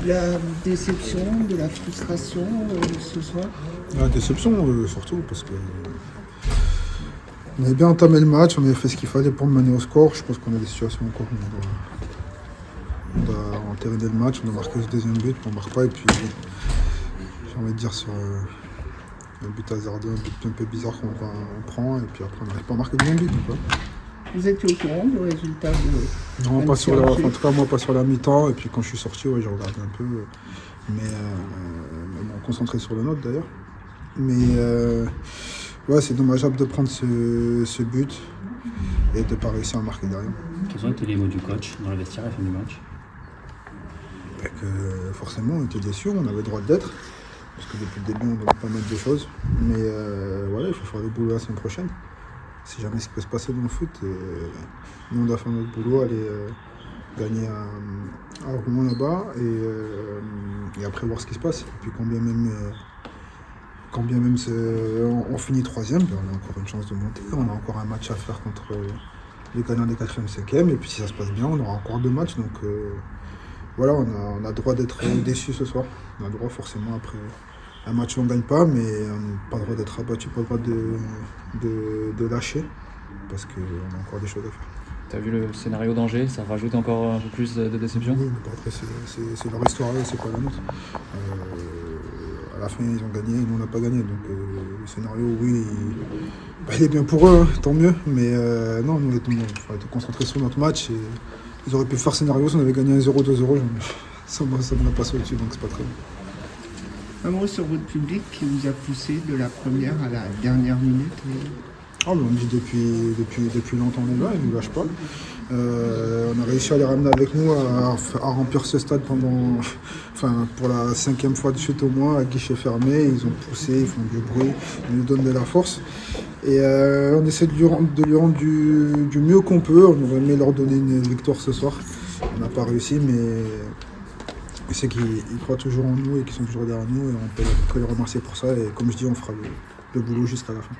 la déception, de la frustration ce soir? La déception surtout parce que on avait bien entamé le match, on avait fait ce qu'il fallait pour mener au score. Je pense qu'on a des situations encore où on doit entériner le match, on a marqué ce deuxième but, on ne marque pas et puis j'ai envie de dire sur un but hasardeux, un but un peu bizarre qu'on prend et puis après on n'arrive pas à marquer le deuxième but. Quoi. Vous étiez au courant du résultat de Non, pas sur la, en tout cas moi pas sur la mi-temps et puis quand je suis sorti ouais, j'ai regardé un peu mais bon, concentré sur le nôtre d'ailleurs. Mais ouais, c'est dommageable de prendre ce but et de ne pas réussir à marquer derrière. Quels ont été les mots du coach dans le vestiaire à la fin du match? Forcément, on était déçus, on avait le droit d'être. Parce que depuis le début, on ne devait pas mettre de choses. Mais voilà, il faut faire le boulot la semaine prochaine. Si jamais ce qui peut se passer dans le foot, nous on doit faire notre boulot, aller gagner à Rouen là-bas et après voir ce qui se passe. Et puis quand bien même on finit troisième, ben on a encore une chance de monter. On a encore un match à faire contre les gagnants des 4e, 5e. Et puis si ça se passe bien, on aura encore 2 matchs. Donc voilà, on a le droit d'être déçus ce soir. On a le droit forcément après un match où on ne gagne pas, mais on n'a pas le droit d'être abattu, pas le droit de lâcher. Parce qu'on a encore des choses à faire. Tu as vu le scénario d'Angers, ça rajoute encore un peu plus de déception? Oui, mais après c'est leur histoire, c'est pas la nôtre. À la fin ils ont gagné, nous on n'a pas gagné. Donc le scénario, oui, il est bien pour eux, hein, tant mieux. Mais non, nous il faut être concentrés sur notre match. Et ils auraient pu faire scénario si on avait gagné 1-0, 2-0. Ça ne m'a pas au-dessus, donc c'est pas très bien. Un mot sur votre public qui vous a poussé de la première à la dernière minute. On me dit depuis longtemps on est là, ils ne nous lâchent pas. On a réussi à les ramener avec nous, à remplir ce stade pour la 5e fois de suite au moins, à guichet fermé. Ils ont poussé, ils font du bruit, ils nous donnent de la force. Et on essaie de lui rendre du mieux qu'on peut. On aurait aimé leur donner une victoire ce soir. On n'a pas réussi, mais je sais qu'ils croient toujours en nous et qu'ils sont toujours derrière nous. Et on peut les remercier pour ça. Et comme je dis, on fera le boulot jusqu'à la fin.